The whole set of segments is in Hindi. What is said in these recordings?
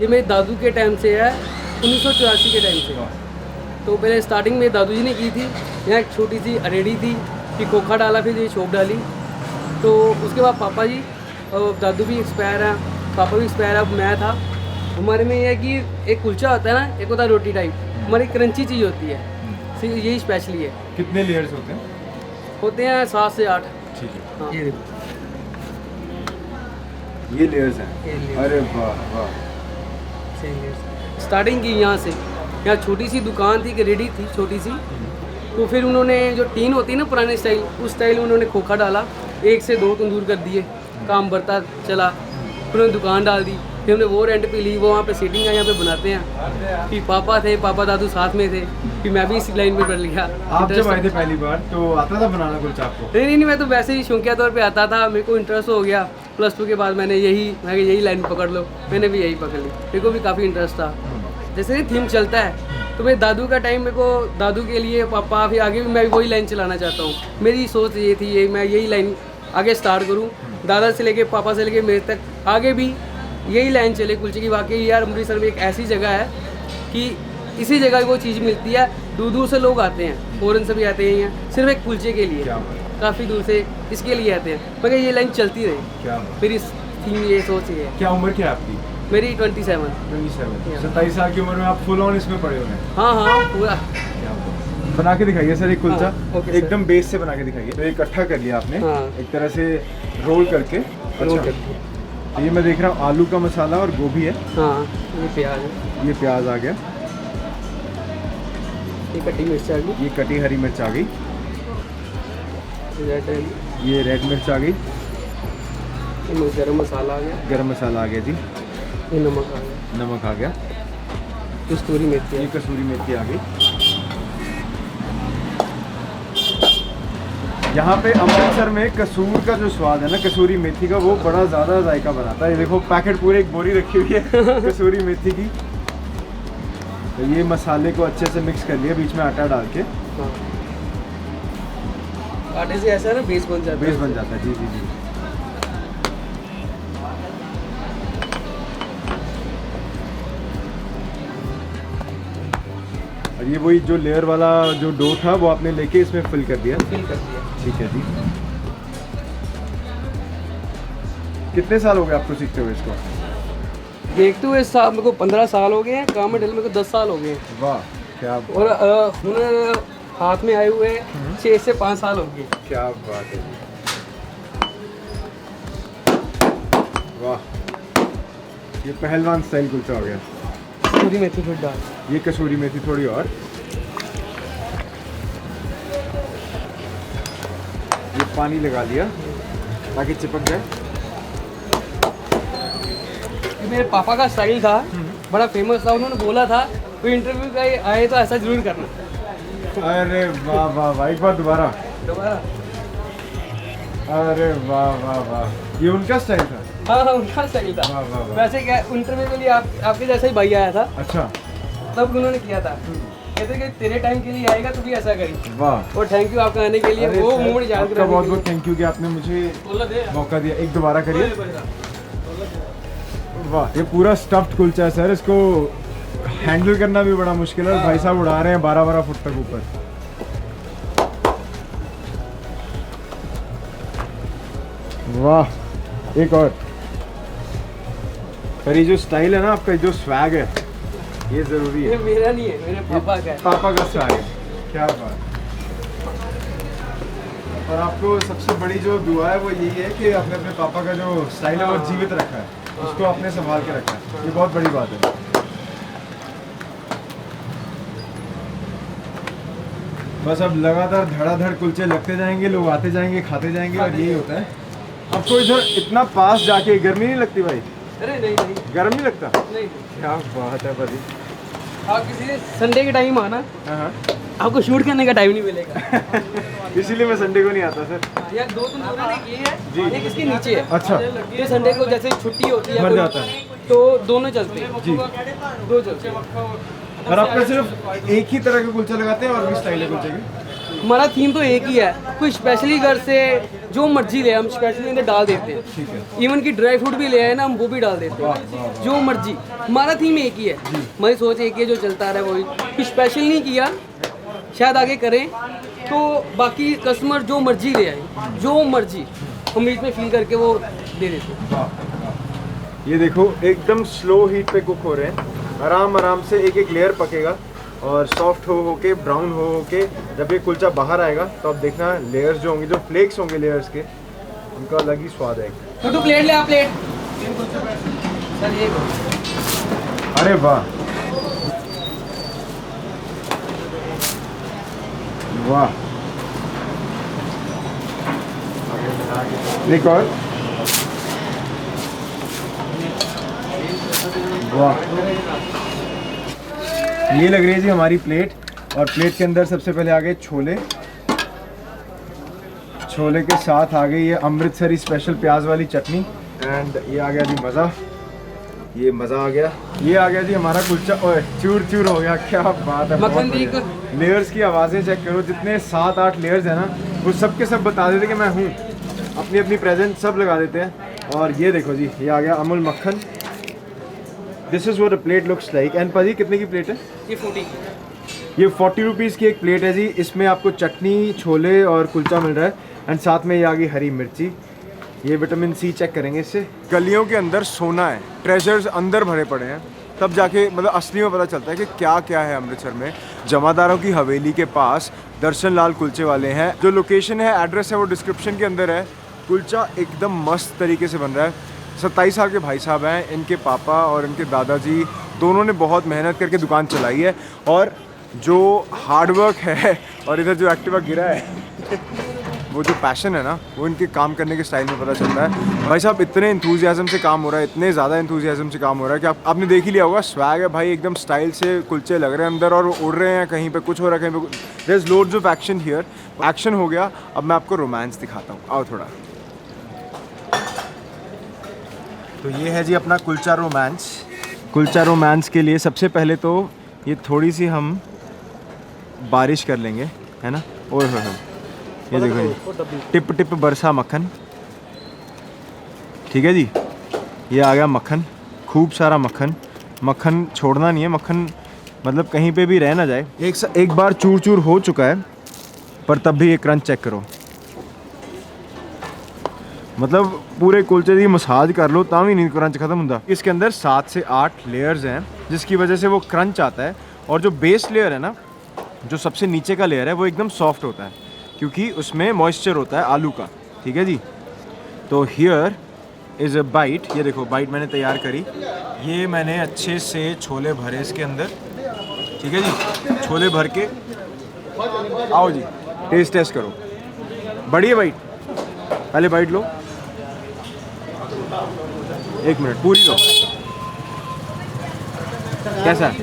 ये मेरे दादू के टाइम से है, 1984 के टाइम से। तो पहले स्टार्टिंग में दादू जी ने की थी। यहाँ एक छोटी सी अरेड़ी थी, फिर खोखा डाला, फिर ये शॉप डाली। तो उसके बाद पापा जी और दादू भी एक्सपायर है, पापा भी एक्सपायर है, अब मैं था। हमारे में ये है कि एक कुलचा होता है ना, एक होता है रोटी टाइप, हमारी क्रंची चीज़ होती है, सिर्फ यही स्पेशली है। कितने लेयर्स होते हैं? होते हैं 7 से 8। ठीक है। हाँ, ये देखो, ये लेयर्स हैं। ये layers। अरे वाह वाह। स्टार्टिंग की यहाँ से, यहाँ छोटी सी दुकान थी, रेडी थी छोटी सी। तो फिर उन्होंने जो टीन होती है ना पुराने स्टाइल, उस स्टाइल में उन्होंने खोखा डाला, 1 से 2 तंदूर कर दिए, काम बढ़ता चला। फिर उन्होंने दुकान डाल दी, फिर हमने वो रेंट पे ली, वो वहाँ पे सीटिंग है, यहाँ पे बनाते हैं। फिर पापा थे, पापा दादू साथ में थे, फिर मैं भी इसी लाइन में कर लिया। आप जब आए थे पहली बार तो आता था बनाना कुलचा आपको? नहीं, मैं तो वैसे ही शौकिया तौर पे आता था, मेरे को इंटरेस्ट हो गया। +2 के बाद मैं यही लाइन पकड़ लो, मैंने भी यही पकड़ ली, मेरे को भी काफ़ी इंटरेस्ट था। जैसे ही थीम चलता है तो मेरे दादू का टाइम, मेरे को दादू के लिए पापा, फिर आगे भी मैं वही लाइन चलाना चाहता हूँ। मेरी सोच ये थी, मैं यही लाइन आगे स्टार्ट करूँ, दादा से लेके पापा से लेके मेरे तक आगे भी यही लाइन चले कुलचे की। वाकई यार अमृतसर में एक ऐसी जगह है कि इसी जगह वो चीज़ मिलती है, दूर दूर से लोग आते हैं, फॉरेन से भी आते हैं यहाँ सिर्फ एक कुलचे के लिए, काफ़ी दूर से इसके लिए आते हैं, मगर ये लाइन चलती रही। क्या मेरी थीम ये सोच ये है। क्या उम्र क्या है आपकी? मेरी 27। 27 साल की उम्र में आप फुल ऑन इसमें पड़े हुए हैं। हाँ पूरा। बना के दिखाइए सर एक कुलचा। हाँ, ओके सर। एकदम बेस से बना के दिखाइए। तो इकट्ठा कर लिया आपने, हाँ। एक तरह से रोल करके। रोल अच्छा। करके। तो ये मैं देख रहा हूँ आलू का मसाला और गोभी है। हाँ, ये प्याज है, ये प्याज आ गया, ये कटी मिर्च आ गई, ये कटी हरी मिर्च आ गई, रेड है, ये रेड मिर्च आ गई, ये गरम मसाला आ गया, गरम मसाला आ गया जी, ये नमक आ गया, नमक आ गया, कस्तूरी मेथी ये है, कसूरी मेथी आ गई। यहाँ पे अमृतसर में कसूर का जो स्वाद है ना, कसूरी मेथी का, वो बड़ा ज़्यादा जायका बनाता है। ये देखो पैकेट पूरे एक बोरी रखी हुई है कसूरी मेथी की। तो ये मसाले को अच्छे से मिक्स कर लिया, बीच में आटा डाल के। हाँ। आटे से ऐसा है ना बेस बन जाता है। बेस बन जाता है, जी जी जी। और ये वही जो लेयर वाला जो डो था वो आपने लेके इसमें फिल कर दिया। फिल कर दिया। ठीक है जी। कितने साल हो गए आपको सीखते हुए इसको? देखते हुए साहब मेरे को 15 साल हो गए हैं, काम में डल मेरे को 10 साल हो गए हैं। वाह क्या और हुनर हाथ में आए हुए 6 से 5 साल हो गए। क्या बात है। वाह, ये पहलवान स्टाइल कुलचा हो गया। कसूरी मेथी फिर डाल, ये कसूरी मेथी थोड़ी और, ये पानी लगा लिया ताकि चिपक जाए। ये मेरे पापा का स्टाइल था, बड़ा फेमस था, उन्होंने बोला था कोई इंटरव्यू का आए तो ऐसा जरूर करना। अरे वाह वाह वाह, एक बार दोबारा। अरे वाह वाह वाह, ये उनका स्टाइल था। हाँ, उनका स्टाइल था। वाह वाह वाह। वैसे क्या इंटरव्यू के लिए आपके जैसा ही भाई आया था, अच्छा, तब उन्होंने किया था। कहते कि तेरे टाइम के लिए आएगा तो भी ऐसा करी। वाह, और थैंक यू आपका आने के लिए, अरे वो सर, मूड याद आपका बहुत बहुत थैंक यू कि आपने मुझे मौका दिया। एक दोबारा करिए। वाह, ये पूरा स्टफ्ड कुलचा है सर, इसको हैंडल करना भी बड़ा मुश्किल है। भाई साहब उड़ा रहे हैं 12-12 फुट तक ऊपर। वाह, एक और। पर ये जो स्टाइल है ना आपका, जो स्वैग है, ये जरूरी ये है। मेरा नहीं है, मेरे पापा का है। पापा का स्वैग है। क्या बात। और आपको सबसे बड़ी जो दुआ है वो यही है कि आपने अपने पापा का जो स्टाइल है वो जीवित रखा है, उसको आपने संभाल के रखा है। ये बहुत बड़ी बात है। बस अब लगातार धड़ाधड़ कुलचे लगते जाएंगे, लोग आते जाएंगे, खाते जाएंगे, और यही होता है। आपको इधर इतना पास जाके गर्मी नहीं लगती भाई? अरे नहीं, गर्म नहीं लगता? नहीं। क्या बात है भाई। आप किसी संडे के टाइम आना, हाँ आपको शूट करने का टाइम नहीं मिलेगा। इसीलिए मैं संडे को नहीं आता सर। या 2-3 ये है जी। एक इसके नीचे है। अच्छा, ये संडे को जैसे छुट्टी होती है भर कोई, जाता है। तो दोनों चलते हैं जी। 2 चलते हैं। और आपका सिर्फ एक ही तरह के कुलचे लगाते हैं और भी स्टाइल है कुलचे के? हमारा थीम तो एक ही है, कोई स्पेशली घर से जो मर्जी ले हम स्पेशली अंदर डाल देते हैं। ठीक है। इवन की ड्राई फ्रूट भी ले आए ना हम वो भी डाल देते हैं, जो मर्जी। हमारा थीम एक ही है, हमारी सोच एक ही है, जो चलता आ रहा है वही, कुछ स्पेशल नहीं किया। शायद आगे करें तो बाकी कस्टमर जो मर्जी ले आए, जो मर्जी हम बीच में फील करके वो दे देते हैं। ये देखो एकदम स्लो हीट पे कुक हो रहे हैं, आराम आराम से एक एक लेयर पकेगा और सॉफ्ट हो के ब्राउन हो के जब ये कुलचा बाहर आएगा तो आप देखना लेयर्स जो होंगे, जो फ्लेक्स होंगे लेयर्स के, उनका अलग ही स्वाद है। तो प्लेट ले आप, प्लेट सर ये लो। अरे वाह वाह, एक और, वाह। ये लग रही है जी हमारी प्लेट, और प्लेट के अंदर सबसे पहले आ गए छोले, छोले के साथ आ गई ये अमृतसरी स्पेशल प्याज वाली चटनी, एंड ये आ गया जी मज़ा, ये मज़ा आ गया। ये आ गया जी हमारा कुलचा, ओए चूर चूर हो गया, क्या बात है। मक्खन देख, लेयर्स की आवाज़ें चेक करो, जितने 7-8 लेयर्स हैं ना वो सब के सब बता देते कि मैं हूँ, अपनी अपनी प्रेजेंस सब लगा देते हैं। और ये देखो जी, ये आ गया अमूल मक्खन। This is what a plate looks like. And पाजी कितने की प्लेट है? ये 40। ये 40 रुपीज़ की एक प्लेट है जी। इसमें आपको चटनी, छोले और कुलचा मिल रहा है, एंड साथ में ये आ गई हरी मिर्ची। ये विटामिन सी चेक करेंगे इससे। गलियों के अंदर सोना है, ट्रेजर्स अंदर भरे पड़े हैं, तब जाके मतलब असली में पता चलता है कि क्या क्या है अमृतसर में। जमादारों की हवेली के पास दर्शन लाल कुलचे वाले हैं। जो लोकेशन है, एड्रेस है, वो डिस्क्रिप्शन के अंदर है। कुलचा एकदम मस्त तरीके से बन रहा है। 27 साल के भाई साहब हैं, इनके पापा और इनके दादाजी दोनों ने बहुत मेहनत करके दुकान चलाई है, और जो हार्डवर्क है और इधर जो एक्टिवा गिरा है वो जो पैशन है ना, वो इनके काम करने के स्टाइल में पता चलता है। भाई साहब इतने इंथुजियाज्म से काम हो रहा है, इतने ज़्यादा इंथुजियाज्म से काम हो रहा है कि आपने देख ही लिया होगा। स्वैग है भाई, एकदम स्टाइल से कुलचे लग रहे हैं अंदर, और उड़ रहे हैं, कहीं पे कुछ हो रहा है, कहीं पे there is loads of action here. Action हो गया, अब मैं आपको रोमांस दिखाता हूँ, आओ थोड़ा। तो ये है जी अपना कुलचा रोमांस। कुलचा रोमांस के लिए सबसे पहले तो ये थोड़ी सी हम बारिश कर लेंगे, है ना। ओए हो, ये देखो ये टिप टिप बरसा मक्खन। ठीक है जी, ये आ गया मक्खन, खूब सारा मक्खन। मक्खन छोड़ना नहीं है, मक्खन मतलब कहीं पे भी रह ना जाए। एक बार चूर चूर हो चुका है, पर तब भी ये क्रंच चेक करो, मतलब पूरे कुलचे की मसाज कर लो ता भी नहीं क्रंच खत्म होता। इसके अंदर 7 से 8 लेयर्स हैं, जिसकी वजह से वो क्रंच आता है। और जो बेस लेयर है ना, जो सबसे नीचे का लेयर है, वो एकदम सॉफ्ट होता है, क्योंकि उसमें मॉइस्चर होता है आलू का। ठीक है जी, तो हियर इज़ अ बाइट। ये देखो बाइट मैंने तैयार करी, ये मैंने अच्छे से छोले भरे इसके अंदर। ठीक है जी, छोले भर के आओ जी, टेस्ट करो। बढ़िया बाइट, पहले बाइट लो, 1 मिनट पूरी लो। कैसा है,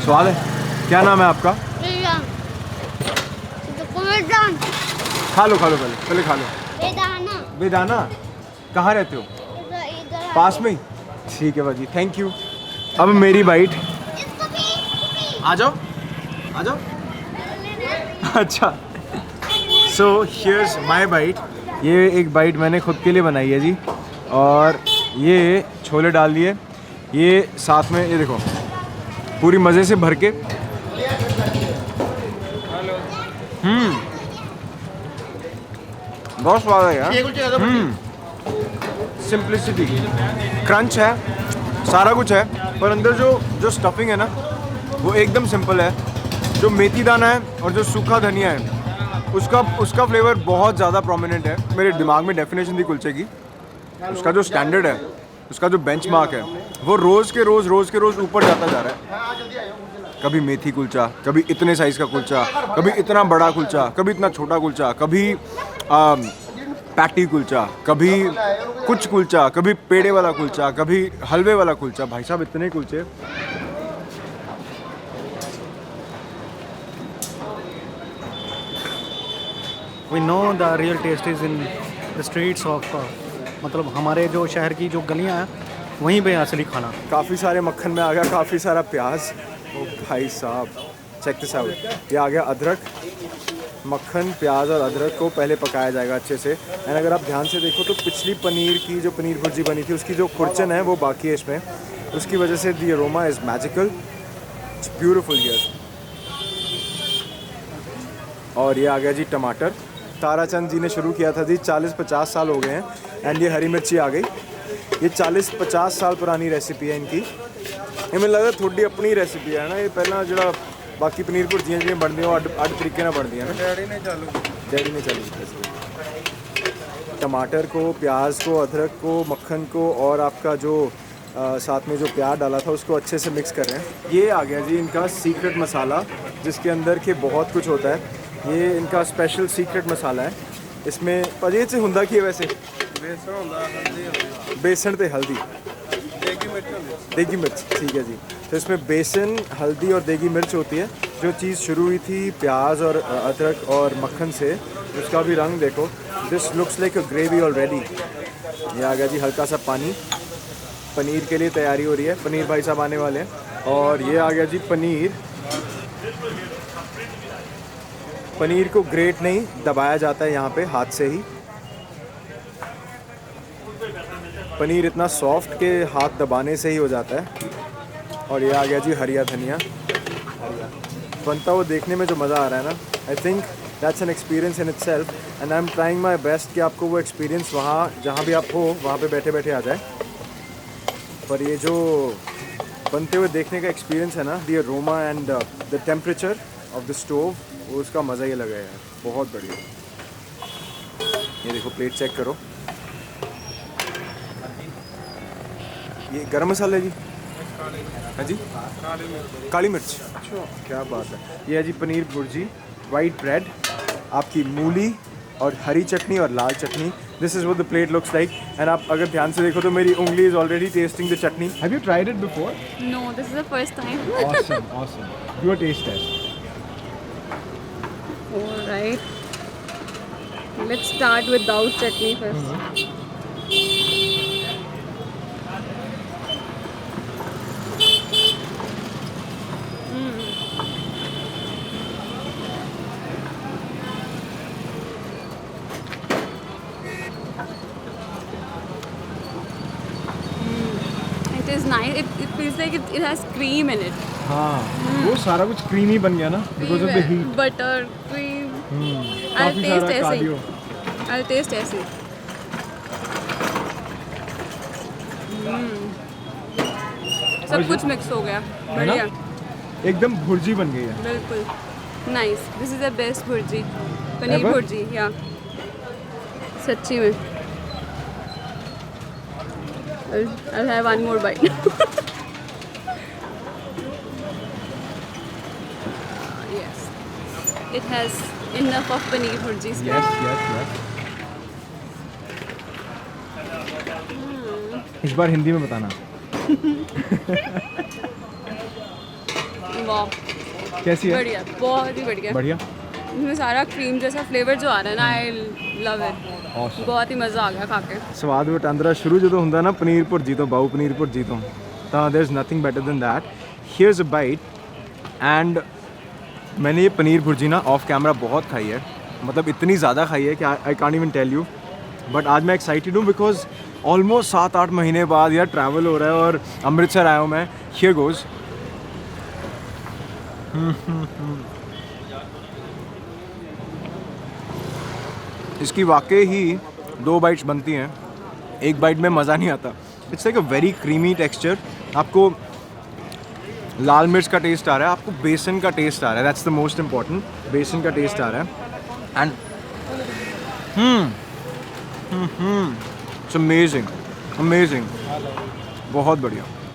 स्वाद है? क्या नाम है आपका? खा लो पहले खा लो। बेदाना। कहाँ रहते हो? पास में ही? ठीक है भाजी, थैंक यू। अब मेरी बाइट। आ जाओ। अच्छा, सो हियर्स माय बाइट। ये एक बाइट मैंने खुद के लिए बनाई है जी, और ये छोले डाल दिए, ये साथ में ये देखो पूरी मज़े से भर के। बहुत स्वाद है यार। सिंप्लिसिटी, क्रंच है, सारा कुछ है, पर अंदर जो स्टफिंग है ना, वो एकदम सिंपल है। जो मेथी दाना है और जो सूखा धनिया है, उसका फ्लेवर बहुत ज़्यादा प्रोमिनेंट है। मेरे दिमाग में डेफिनेशन थी कुलचे की, उसका जो स्टैंडर्ड है, उसका जो बेंचमार्क है, वो रोज़ के रोज़ ऊपर जाता जा रहा है। कभी मेथी कुलचा, कभी इतने साइज़ का कुलचा, कभी इतना बड़ा कुलचा, कभी इतना छोटा कुलचा, कभी पैटी कुलचा, कभी कुछ कुलचा, कभी पेड़े वाला कुलचा, कभी हलवे वाला कुलचा। भाई साहब इतने कुलचे। We know the real taste is in the streets of मतलब हमारे जो शहर की जो गलियां हैं, वहीं पे असली खाना। काफ़ी सारे मक्खन में आ गया, काफ़ी सारा प्याज। ओ भाई साहब, चेक दिस आउट। ये आ गया अदरक, मक्खन, प्याज और अदरक को पहले पकाया जाएगा अच्छे से। एंड अगर आप ध्यान से देखो तो पिछली पनीर की जो पनीर भुर्जी बनी थी उसकी जो खुरचन है वो बाकी है इसमें, उसकी वजह से the aroma is magical, it's beautiful here. और ये आ गया जी टमाटर। ताराचंद जी ने शुरू किया था जी, 40-50 साल हो गए हैं। एंड ये हरी मिर्ची आ गई। ये 40-50 साल पुरानी रेसिपी है इनकी। ये मैंने लगता थोड़ी अपनी रेसिपी है ना, ये पहला जो बाकी पनीर भुर्जियां जी बनती हैं अड तरीके ना बनती हैं ना, डैडी ने चालू टमाटर को, प्याज को, अदरक को, मक्खन को और आपका जो साथ में जो प्याज डाला था उसको अच्छे से मिक्स कर रहे हैं। ये आ गया जी इनका सीक्रेट मसाला, जिसके अंदर के बहुत कुछ होता है। ये इनका स्पेशल सीक्रेट मसाला है। इसमें पजेज से हुंदा की है वैसे बेसन ते हल्दी, देगी मिर्च, ठीक है जी। तो इसमें बेसन, हल्दी और देगी मिर्च होती है। जो चीज़ शुरू हुई थी प्याज और अदरक और मक्खन से, उसका भी रंग देखो, this looks like a gravy already. ये आ गया जी हल्का सा पानी, पनीर के लिए तैयारी हो रही है, पनीर भाई साहब आने वाले हैं। और ये आ गया जी पनीर। पनीर को ग्रेट नहीं दबाया जाता है यहाँ पे हाथ से ही। पनीर इतना सॉफ्ट के हाथ दबाने से ही हो जाता है। और ये आ गया जी हरिया धनिया। बनता हुआ देखने में जो मज़ा आ रहा है ना, I think that's an experience in itself. And I am trying my best कि आपको वो एक्सपीरियंस वहाँ जहाँ भी आप हो वहाँ पे बैठे बैठे आ जाए। पर ये जो बनते हुए देखने का एक्सपीरियंस है ना, the aroma and the temperature of the stove, वो उसका मज़ा ही लगा यार, बहुत बढ़िया। ये देखो प्लेट चेक करो, ये गरम मसाला है जी, हाँ जी, काली मिर्च, अच्छा क्या बात है। ये है जी पनीर भुर्जी, वाइट ब्रेड, आपकी मूली और हरी चटनी और लाल chutney. This is what the plate looks like. And आप अगर ध्यान से देखो तो मेरी उंगली is already tasting the chutney. Have you tried it before? No, this is the first time. Awesome, awesome. Do a taste test. All right. Let's start without chutney first. It is nice. It feels like it has cream in it. हाँ, वो सारा कुछ क्रीमी बन गया ना because of the heat. Butter, cream. I'll काफी taste सारा ऐसे कार्डियो। ही. I'll taste ऐसे ही. सब कुछ मिक्स हो गया. बढ़िया. एकदम भुर्जी बन गई है। बिल्कुल. Nice. This is the best bhurji. Paneer Ever? Bhurji. Yeah. सच्ची में. I'll have one more bite. Yes. It has enough of paneer bhurji. Yes, yes, yes. इस बार हिंदी में बताना। वाह, कैसी है? बढ़िया, बहुत ही बढ़िया। बढ़िया। इसमें सारा क्रीम जैसा फ्लेवर जो आ रहा है ना, आई लव इट। Awesome. बहुत ही मज़ा आ गया खा के। ਸਵਾਦ ਵਟਾਂਦਰਾ ਸ਼ੁਰੂ ਜਦੋਂ ਹੁੰਦਾ ਨਾ ਪਨੀਰ ਭੁਰਜੀ ਤੋਂ, ਬਾਊ ਪਨੀਰ ਭੁਰਜੀ ਤੋਂ, ਤਾਂ there is nothing better than that. Here's a bite. And मैंने ये पनीर भुर्जी ना ऑफ कैमरा बहुत खाई है, मतलब इतनी ज़्यादा खाई है कि I can't even tell you. But आज मैं एक्साइटेड हूँ बिकॉज ऑलमोस्ट 7-8 महीने बाद यार ट्रैवल हो रहा है और अमृतसर आया हूँ मैं। Here goes. इसकी वाकई ही 2 बाइट्स बनती हैं, एक बाइट में मज़ा नहीं आता। It's like a very creamy texture. आपको लाल मिर्च का टेस्ट आ रहा है, आपको बेसन का टेस्ट आ रहा है, दैट्स द मोस्ट इम्पॉर्टेंट। बेसन का टेस्ट आ रहा है। एंड इट्स अमेजिंग, अमेजिंग, बहुत बढ़िया।